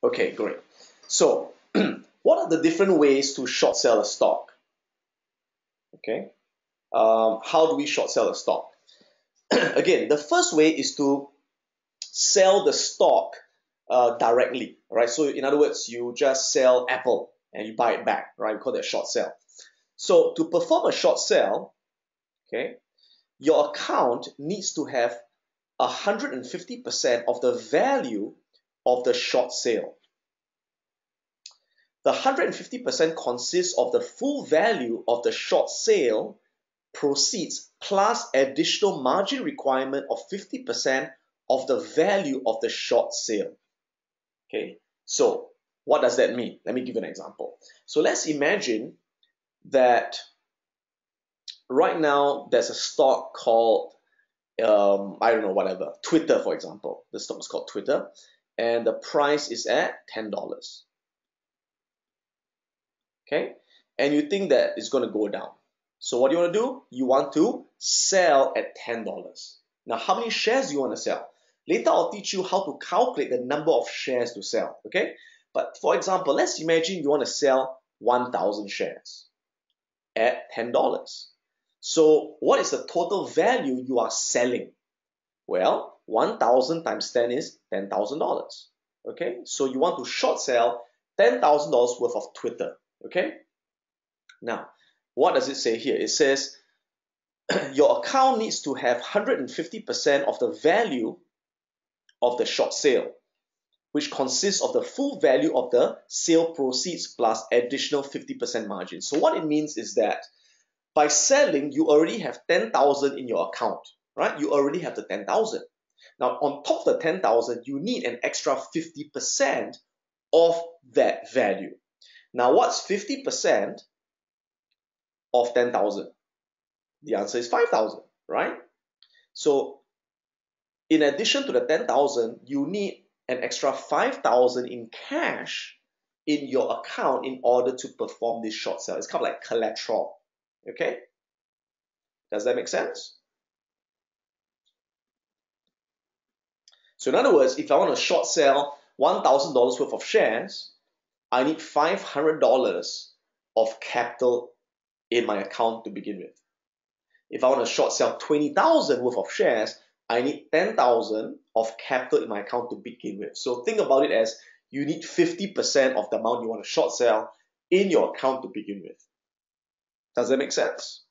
Okay, great. So, what are the different ways to short sell a stock? Okay, how do we short sell a stock? Again, the first way is to sell the stock directly, right? So, in other words, you just sell Apple and you buy it back, right? We call that short sell. So, to perform a short sell, okay, your account needs to have 150% of the value of the short sale. The 150% consists of the full value of the short sale proceeds plus additional margin requirement of 50% of the value of the short sale. Okay, so what does that mean? Let me give you an example. So let's imagine that right now there's a stock called I don't know, whatever, Twitter, for example. The stock is called Twitter, and the price is at $10. Okay, and you think that it's going to go down. So what do you want to do? You want to sell at $10. Now, how many shares do you want to sell? Later, I'll teach you how to calculate the number of shares to sell. Okay, but for example, let's imagine you want to sell 1,000 shares at $10. So what is the total value you are selling? Well, 1,000 times 10 is $10,000. Okay, so you want to short sell $10,000 worth of Twitter. Okay, now what does it say here? It says your account needs to have 150% of the value of the short sale, which consists of the full value of the sale proceeds plus additional 50% margin. So what it means is that by selling, you already have 10,000 in your account, right? You already have the 10,000. Now, on top of the 10,000, you need an extra 50% of that value. Now, what's 50% of 10,000? The answer is 5,000, right? So, in addition to the 10,000, you need an extra 5,000 in cash in your account in order to perform this short sale. It's kind of like collateral, okay? Does that make sense? So in other words, if I want to short sell $1,000 worth of shares, I need $500 of capital in my account to begin with. If I want to short sell 20,000 worth of shares, I need 10,000 of capital in my account to begin with. So think about it as you need 50% of the amount you want to short sell in your account to begin with. Does that make sense?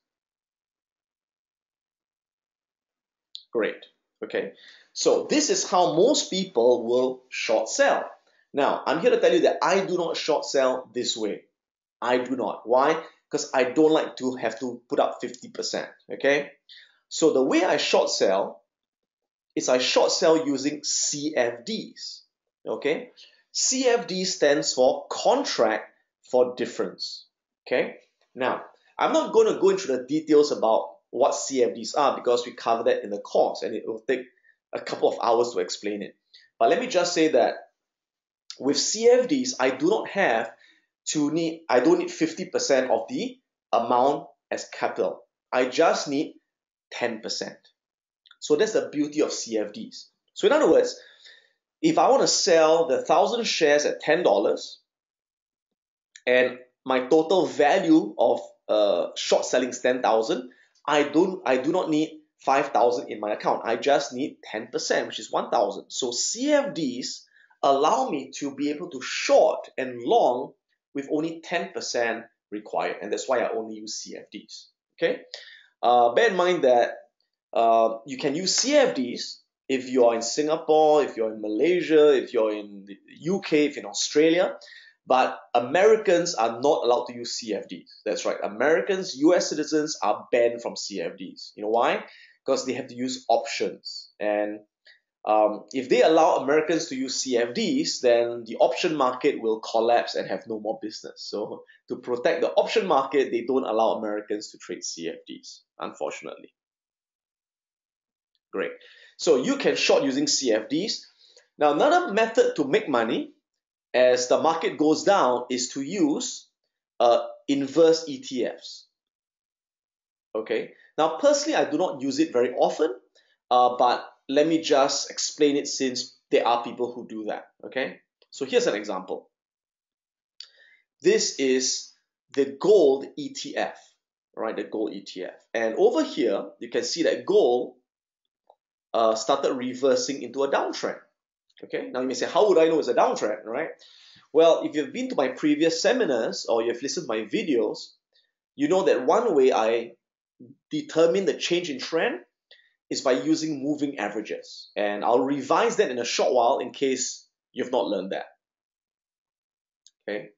Great. Okay. So this is how most people will short sell. Now, I'm here to tell you that I do not short sell this way. I do not. Why? Because I don't like to have to put up 50%. Okay. So the way I short sell is I short sell using CFDs. Okay. CFD stands for contract for difference. Okay. Now, I'm not going to go into the details about what CFDs are because we covered that in the course and it will take a couple of hours to explain it. But let me just say that with CFDs, I don't need 50% of the amount as capital. I just need 10%. So that's the beauty of CFDs. So in other words, if I want to sell the 1,000 shares at $10 and my total value of short selling is 10,000, I do not need 5,000 in my account. I just need 10%, which is 1,000. So CFDs allow me to be able to short and long with only 10% required, and that's why I only use CFDs. Okay, bear in mind that you can use CFDs if you are in Singapore, if you're in Malaysia, if you're in the UK, if you're in Australia. But Americans are not allowed to use CFDs. That's right. Americans, US citizens are banned from CFDs. You know why? Because they have to use options. And if they allow Americans to use CFDs, then the option market will collapse and have no more business. So to protect the option market, they don't allow Americans to trade CFDs, unfortunately. Great. So you can short using CFDs. Now, another method to make money as the market goes down is to use inverse ETFs. Okay. Now, personally, I do not use it very often, but let me just explain it since there are people who do that. Okay. So here's an example. This is the gold ETF, right? The gold ETF. And over here, you can see that gold started reversing into a downtrend. Okay, now you may say, how would I know it's a downtrend, right? Well, if you've been to my previous seminars or you've listened to my videos, you know that one way I determine the change in trend is by using moving averages. And I'll revise that in a short while in case you've not learned that. Okay,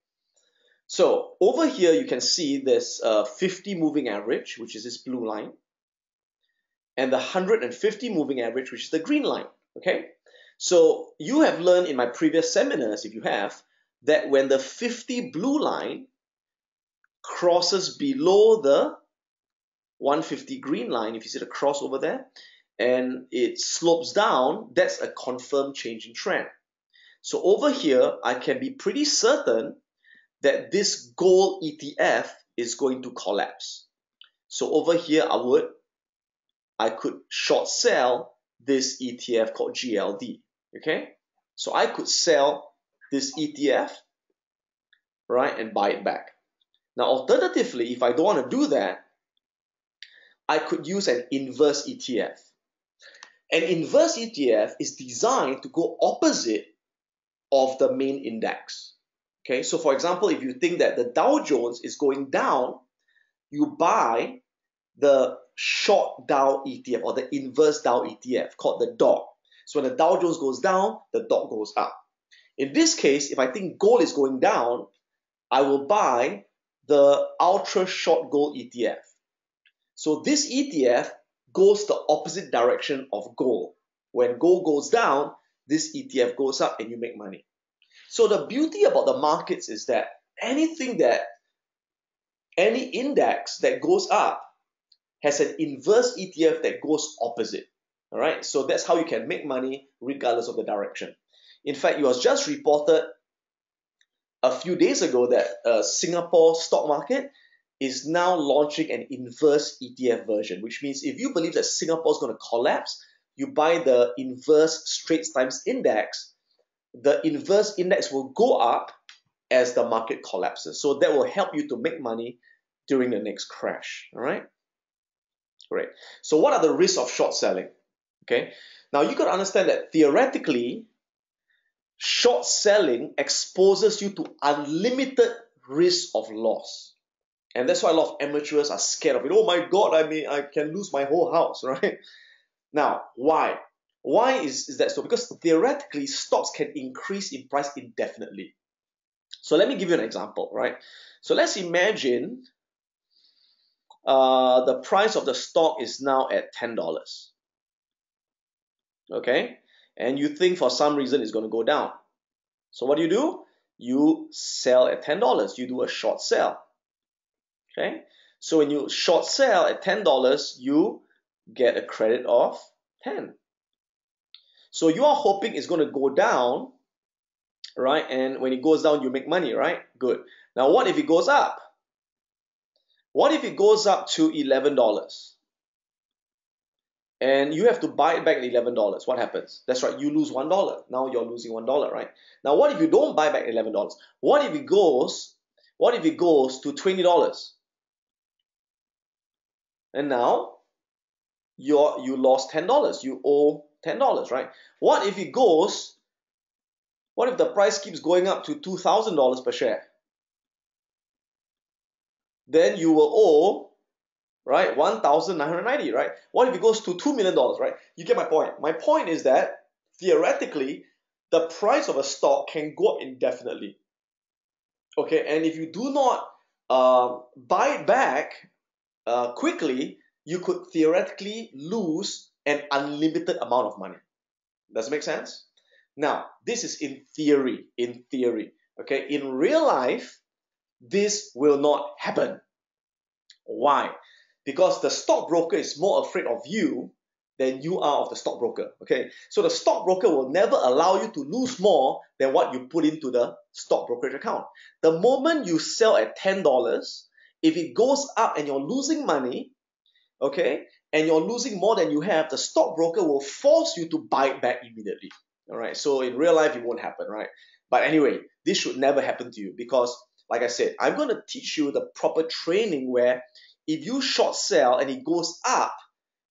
so over here you can see this 50 moving average, which is this blue line, and the 150 moving average, which is the green line. Okay, so you have learned in my previous seminars, if you have, that when the 50 blue line crosses below the 150 green line, if you see the cross over there, and it slopes down, that's a confirmed change in trend. So over here, I can be pretty certain that this gold ETF is going to collapse. So over here, I could short sell this ETF called GLD. Okay, so I could sell this ETF, right, and buy it back. Now, alternatively, if I don't want to do that, I could use an inverse ETF. An inverse ETF is designed to go opposite of the main index. Okay, so for example, if you think that the Dow Jones is going down, you buy the short Dow ETF or the inverse Dow ETF called the dog. So when the Dow Jones goes down, the dog goes up. In this case, if I think gold is going down, I will buy the ultra short gold ETF. So this ETF goes the opposite direction of gold. When gold goes down, this ETF goes up and you make money. So the beauty about the markets is that any index that goes up has an inverse ETF that goes opposite. All right, so that's how you can make money regardless of the direction. In fact, it was just reported a few days ago that Singapore stock market is now launching an inverse ETF version, which means if you believe that Singapore is going to collapse, you buy the inverse Straits Times index. The inverse index will go up as the market collapses. So that will help you to make money during the next crash. All right, great. So what are the risks of short selling? Okay, now you got to understand that theoretically, short selling exposes you to unlimited risk of loss. And that's why a lot of amateurs are scared of it. Oh my God, I can lose my whole house, right? Now, why? Why is that so? Because theoretically, stocks can increase in price indefinitely. So let me give you an example, right? So let's imagine the price of the stock is now at $10. Okay? And you think for some reason it's going to go down. So what do? You sell at $10. You do a short sell. Okay? So when you short sell at $10, you get a credit of 10. So you are hoping it's going to go down, right? And when it goes down, you make money, right? Good. Now, what if it goes up? What if it goes up to $11? And you have to buy it back at $11. What happens? That's right, you lose $1. Now you're losing $1, right? Now, what if you don't buy back at $11? What if it goes to $20? And now you lost $10. You owe $10, right? What if the price keeps going up to $2,000 per share? Then you will owe, right, $1,990, right? What if it goes to $2 million, right? You get my point. My point is that theoretically, the price of a stock can go up indefinitely. Okay, and if you do not buy it back quickly, you could theoretically lose an unlimited amount of money. Does it make sense? Now, this is in theory. Okay, in real life, this will not happen. Why? Because the stockbroker is more afraid of you than you are of the stockbroker. Okay, so the stockbroker will never allow you to lose more than what you put into the stock brokerage account. The moment you sell at $10, if it goes up and you're losing money, okay, and you're losing more than you have, the stockbroker will force you to buy it back immediately. All right. So in real life, it won't happen, right? But anyway, this should never happen to you because, like I said, I'm going to teach you the proper training where if you short sell and it goes up,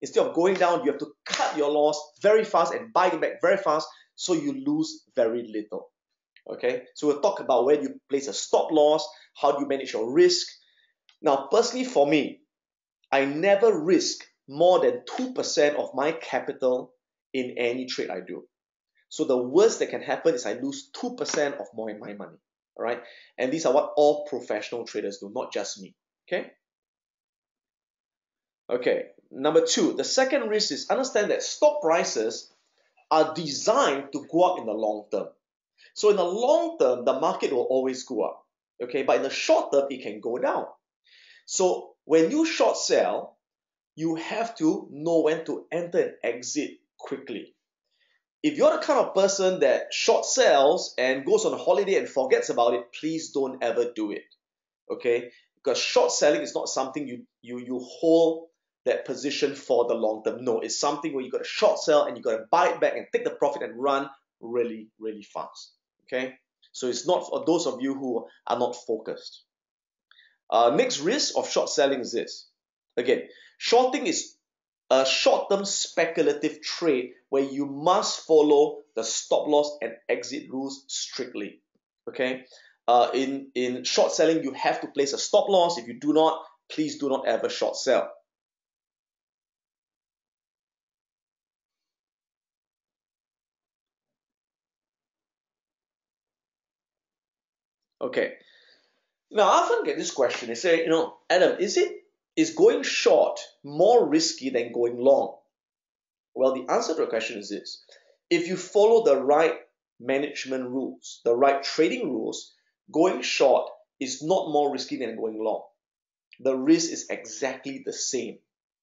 instead of going down, you have to cut your loss very fast and buy it back very fast so you lose very little. Okay. So we'll talk about where you place a stop loss, how do you manage your risk. Now, personally for me, I never risk more than 2% of my capital in any trade I do. So the worst that can happen is I lose 2% of my money. All right. And these are what all professional traders do, not just me. Okay. Okay. Number two, the second risk is understand that stock prices are designed to go up in the long term. So in the long term, the market will always go up. Okay. But in the short term, it can go down. So when you short sell, you have to know when to enter and exit quickly. If you're the kind of person that short sells and goes on a holiday and forgets about it, please don't ever do it. Okay? Because short selling is not something you hold that position for the long term. No, it's something where you got to short sell and you got to buy it back and take the profit and run really, really fast. Okay? So it's not for those of you who are not focused. Next risk of short selling is this. Again, shorting is a short-term speculative trade where you must follow the stop loss and exit rules strictly. Okay. In short selling, you have to place a stop loss. If you do not, please do not ever short sell. Okay. Now, I often get this question. They say, Adam, is going short more risky than going long? Well, the answer to the question is this. If you follow the right management rules, the right trading rules, going short is not more risky than going long. The risk is exactly the same.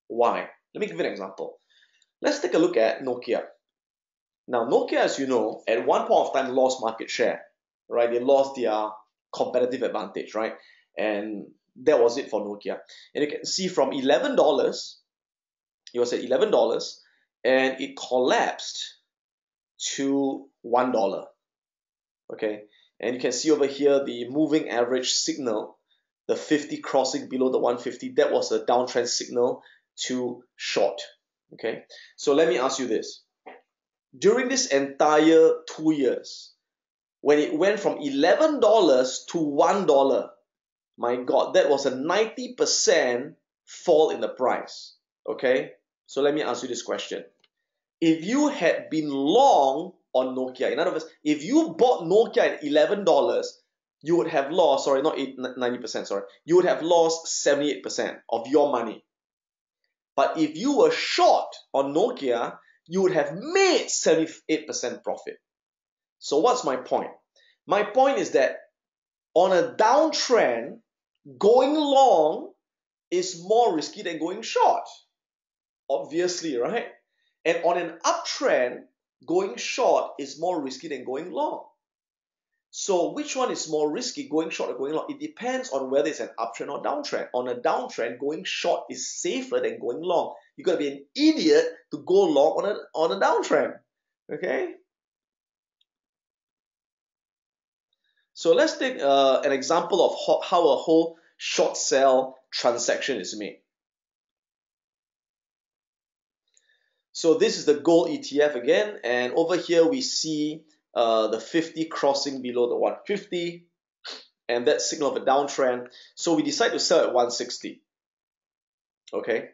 Why? Let me give you an example. Let's take a look at Nokia. Now, Nokia, as you know, at one point of time lost market share, right? They lost their competitive advantage, right? And that was it for Nokia. And you can see from $11, it was at $11, and it collapsed to $1. Okay, and you can see over here the moving average signal, the 50 crossing below the 150, that was a downtrend signal to short. Okay, so let me ask you this. During this entire 2 years, when it went from $11 to $1, my God, that was a 90% fall in the price. Okay, so let me ask you this question. If you had been long on Nokia, in other words, if you bought Nokia at $11, you would have lost, sorry, not 90%, sorry, you would have lost 78% of your money. But if you were short on Nokia, you would have made 78% profit. So what's my point? My point is that on a downtrend, going long is more risky than going short. Obviously, right? And on an uptrend, going short is more risky than going long. So which one is more risky, going short or going long? It depends on whether it's an uptrend or downtrend. On a downtrend, going short is safer than going long. You got to be an idiot to go long on a downtrend. Okay? So let's take an example of how a whole short sell transaction is made. So this is the gold ETF again, and over here we see the 50 crossing below the 150, and that signal of a downtrend. So we decide to sell at 160. Okay.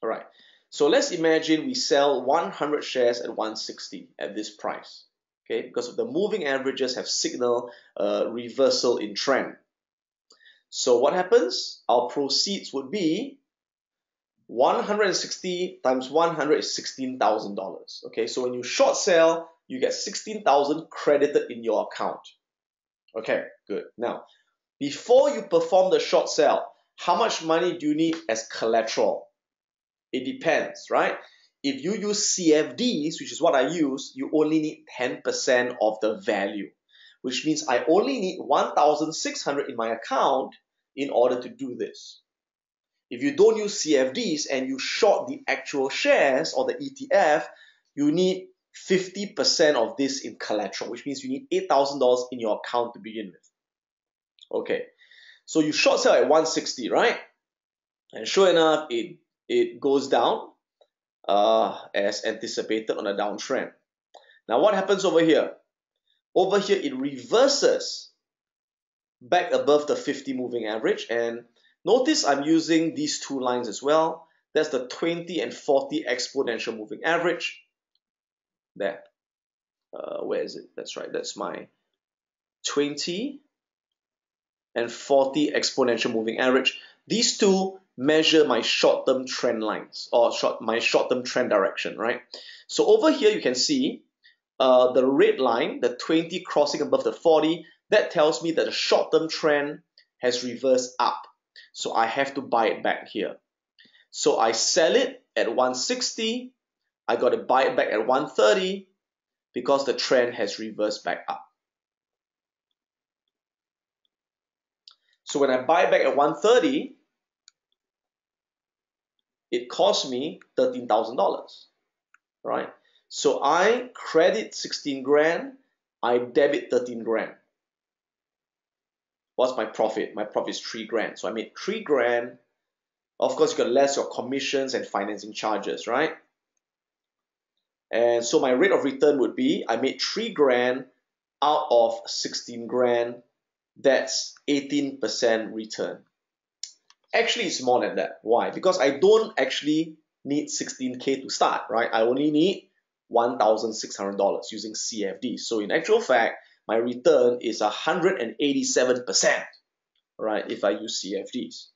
All right. So let's imagine we sell 100 shares at 160 at this price. Okay, because of the moving averages have signaled reversal in trend. So what happens? Our proceeds would be 160 times 100 is $16,000. Okay, so when you short sell, you get 16,000 credited in your account. Okay, good. Now, before you perform the short sell, how much money do you need as collateral? It depends, right? If you use CFDs, which is what I use, you only need 10% of the value, which means I only need 1,600 in my account in order to do this. If you don't use CFDs and you short the actual shares or the ETF, you need 50% of this in collateral, which means you need $8,000 in your account to begin with. Okay, so you short sell at 160, right? And sure enough, it goes down as anticipated on a downtrend. Now what happens over here? Over here, it reverses back above the 50 moving average, and notice I'm using these two lines as well. That's the 20 and 40 exponential moving average. There. Where is it? That's right. That's my 20 and 40 exponential moving average. These two measure my short-term trend lines, or my short-term trend direction, right? So over here you can see the red line, the 20 crossing above the 40, that tells me that the short-term trend has reversed up. So I have to buy it back here. So I sell it at 160, I got to buy it back at 130 because the trend has reversed back up. So when I buy back at 130, it cost me $13,000, right? So I credit 16 grand, I debit 13 grand. What's my profit? My profit is 3 grand. So I made 3 grand. Of course, you got less your commissions and financing charges, right? And so my rate of return would be, I made 3 grand out of 16 grand. That's 18% return. Actually, it's more than that. Why? Because I don't actually need 16K to start, right? I only need $1,600 using CFD. So in actual fact, my return is 187%, right, if I use CFDs.